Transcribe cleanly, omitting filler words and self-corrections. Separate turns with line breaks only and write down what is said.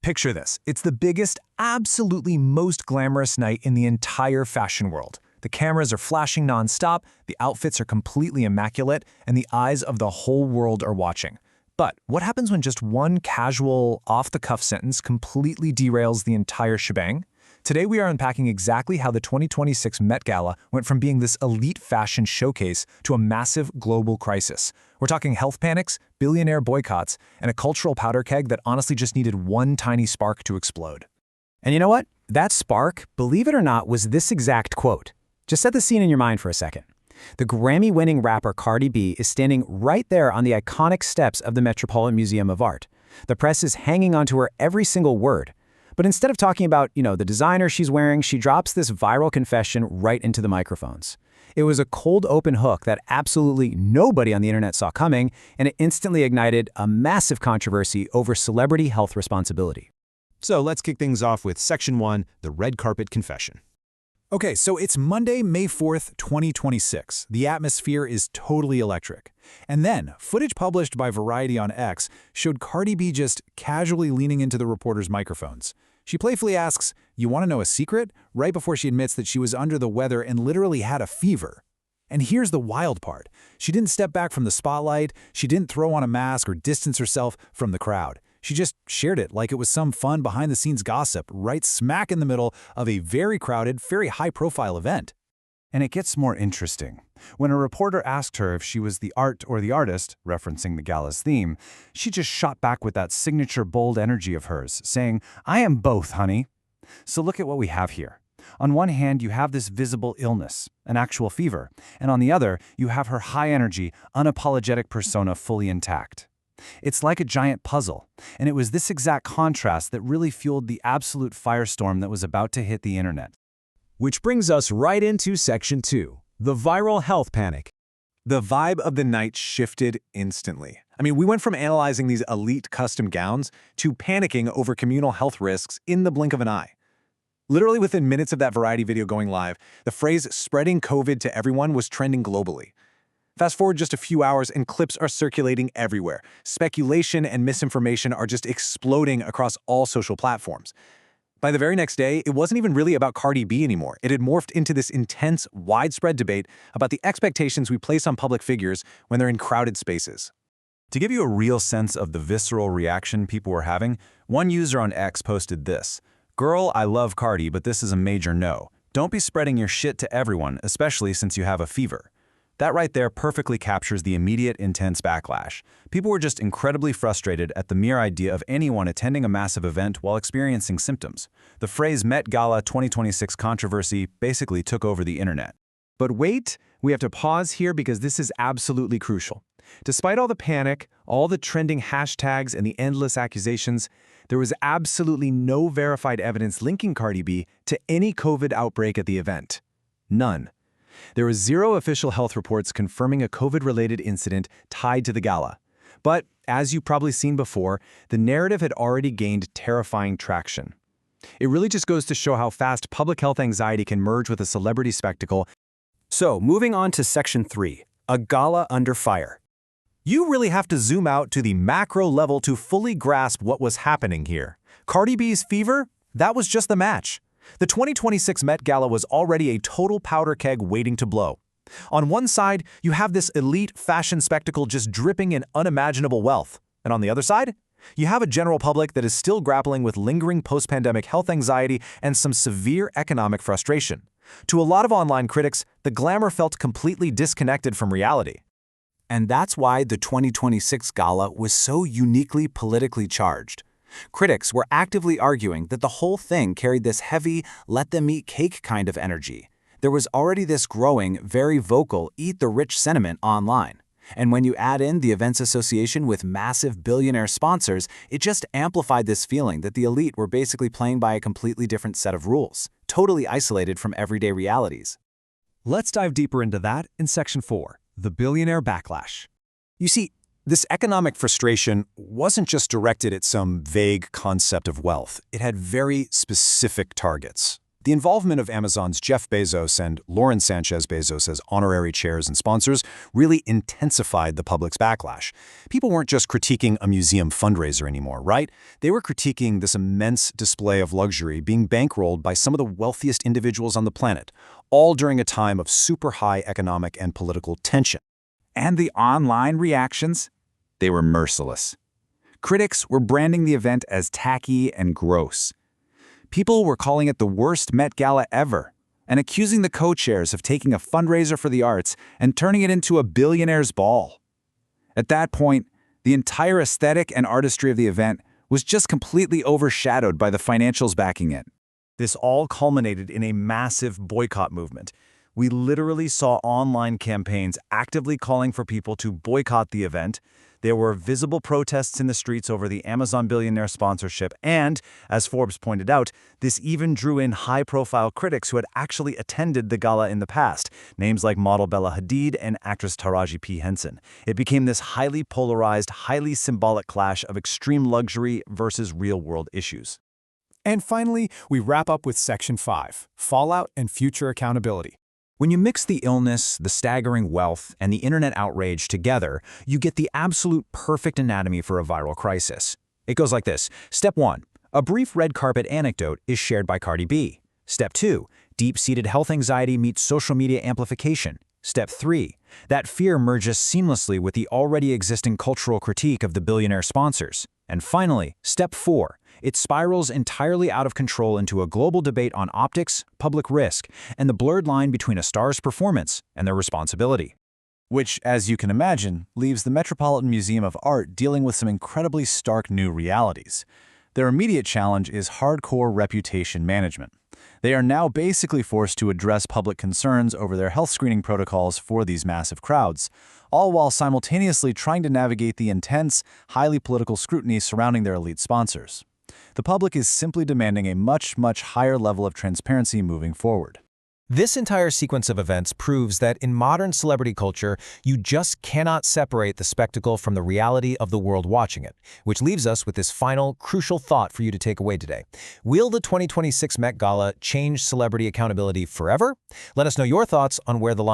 Picture this. It's the biggest, absolutely most glamorous night in the entire fashion world. The cameras are flashing nonstop, the outfits are completely immaculate, and the eyes of the whole world are watching. But what happens when just one casual, off-the-cuff sentence completely derails the entire shebang? Today we are unpacking exactly how the 2026 Met Gala went from being this elite fashion showcase to a massive global crisis. We're talking health panics, billionaire boycotts, and a cultural powder keg that honestly just needed one tiny spark to explode.
And you know what? That spark, believe it or not, was this exact quote. Just set the scene in your mind for a second. The Grammy-winning rapper Cardi B is standing right there on the iconic steps of the Metropolitan Museum of Art. The press is hanging onto her every single word. But instead of talking about, the designer she's wearing, she drops this viral confession right into the microphones. It was a cold open hook that absolutely nobody on the internet saw coming, and it instantly ignited a massive controversy over celebrity health responsibility.
So let's kick things off with Section 1, the red carpet confession.
Okay, so it's Monday, May 4th, 2026. The atmosphere is totally electric. And then, footage published by Variety on X showed Cardi B just casually leaning into the reporter's microphones. She playfully asks, "You want to know a secret?" right before she admits that she was under the weather and literally had a fever. And here's the wild part. She didn't step back from the spotlight, she didn't throw on a mask or distance herself from the crowd. She just shared it like it was some fun behind-the-scenes gossip right smack in the middle of a very crowded, very high-profile event.
And it gets more interesting. When a reporter asked her if she was the art or the artist, referencing the gala's theme, she just shot back with that signature bold energy of hers, saying, "I am both, honey." So look at what we have here. On one hand, you have this visible illness, an actual fever, and on the other, you have her high-energy, unapologetic persona fully intact. It's like a giant puzzle, and it was this exact contrast that really fueled the absolute firestorm that was about to hit the internet.
Which brings us right into Section 2, the viral health panic.
The vibe of the night shifted instantly. We went from analyzing these elite custom gowns to panicking over communal health risks in the blink of an eye. Literally within minutes of that Variety video going live, the phrase "spreading COVID to everyone" was trending globally. Fast forward just a few hours and clips are circulating everywhere. Speculation and misinformation are just exploding across all social platforms. By the very next day, it wasn't even really about Cardi B anymore. It had morphed into this intense, widespread debate about the expectations we place on public figures when they're in crowded spaces.
To give you a real sense of the visceral reaction people were having, one user on X posted this: "Girl, I love Cardi, but this is a major no. Don't be spreading your shit to everyone, especially since you have a fever." That right there perfectly captures the immediate, intense backlash. People were just incredibly frustrated at the mere idea of anyone attending a massive event while experiencing symptoms. The phrase Met Gala 2026 controversy basically took over the internet.
But wait, we have to pause here because this is absolutely crucial. Despite all the panic, all the trending hashtags, and the endless accusations, there was absolutely no verified evidence linking Cardi B to any COVID outbreak at the event. None. There were zero official health reports confirming a COVID-related incident tied to the gala. But, as you've probably seen before, the narrative had already gained terrifying traction. It really just goes to show how fast public health anxiety can merge with a celebrity spectacle.
So, moving on to Section 3, a gala under fire.
You really have to zoom out to the macro level to fully grasp what was happening here. Cardi B's fever? That was just the match. The 2026 Met Gala was already a total powder keg waiting to blow. On one side, you have this elite fashion spectacle just dripping in unimaginable wealth. And on the other side, you have a general public that is still grappling with lingering post-pandemic health anxiety and some severe economic frustration. To a lot of online critics, the glamour felt completely disconnected from reality.
And that's why the 2026 gala was so uniquely politically charged. Critics were actively arguing that the whole thing carried this heavy, let-them-eat-cake kind of energy. There was already this growing, very vocal, eat-the-rich sentiment online. And when you add in the event's association with massive billionaire sponsors, it just amplified this feeling that the elite were basically playing by a completely different set of rules, totally isolated from everyday realities.
Let's dive deeper into that in Section 4, the billionaire backlash.
You see, this economic frustration wasn't just directed at some vague concept of wealth. It had very specific targets. The involvement of Amazon's Jeff Bezos and Lauren Sanchez Bezos as honorary chairs and sponsors really intensified the public's backlash. People weren't just critiquing a museum fundraiser anymore, right? They were critiquing this immense display of luxury being bankrolled by some of the wealthiest individuals on the planet, all during a time of super high economic and political tension.
And the online reactions? They were merciless. Critics were branding the event as tacky and gross. People were calling it the worst Met Gala ever, and accusing the co-chairs of taking a fundraiser for the arts and turning it into a billionaire's ball. At that point, the entire aesthetic and artistry of the event was just completely overshadowed by the financials backing it.
This all culminated in a massive boycott movement. We literally saw online campaigns actively calling for people to boycott the event. There were visible protests in the streets over the Amazon billionaire sponsorship, and, as Forbes pointed out, this even drew in high-profile critics who had actually attended the gala in the past, names like model Bella Hadid and actress Taraji P. Henson. It became this highly polarized, highly symbolic clash of extreme luxury versus real-world issues.
And finally, we wrap up with Section 5, Fallout and Future Accountability.
When you mix the illness, the staggering wealth, and the internet outrage together, you get the absolute perfect anatomy for a viral crisis. It goes like this. Step 1. A brief red carpet anecdote is shared by Cardi B. Step 2. Deep-seated health anxiety meets social media amplification. Step 3. That fear merges seamlessly with the already existing cultural critique of the billionaire sponsors. And finally, Step 4. It spirals entirely out of control into a global debate on optics, public risk, and the blurred line between a star's performance and their responsibility.
Which, as you can imagine, leaves the Metropolitan Museum of Art dealing with some incredibly stark new realities. Their immediate challenge is hardcore reputation management. They are now basically forced to address public concerns over their health screening protocols for these massive crowds, all while simultaneously trying to navigate the intense, highly political scrutiny surrounding their elite sponsors. The public is simply demanding a much, much higher level of transparency moving forward.
This entire sequence of events proves that in modern celebrity culture, you just cannot separate the spectacle from the reality of the world watching it, which leaves us with this final, crucial thought for you to take away today. Will the 2026 Met Gala change celebrity accountability forever? Let us know your thoughts on where the line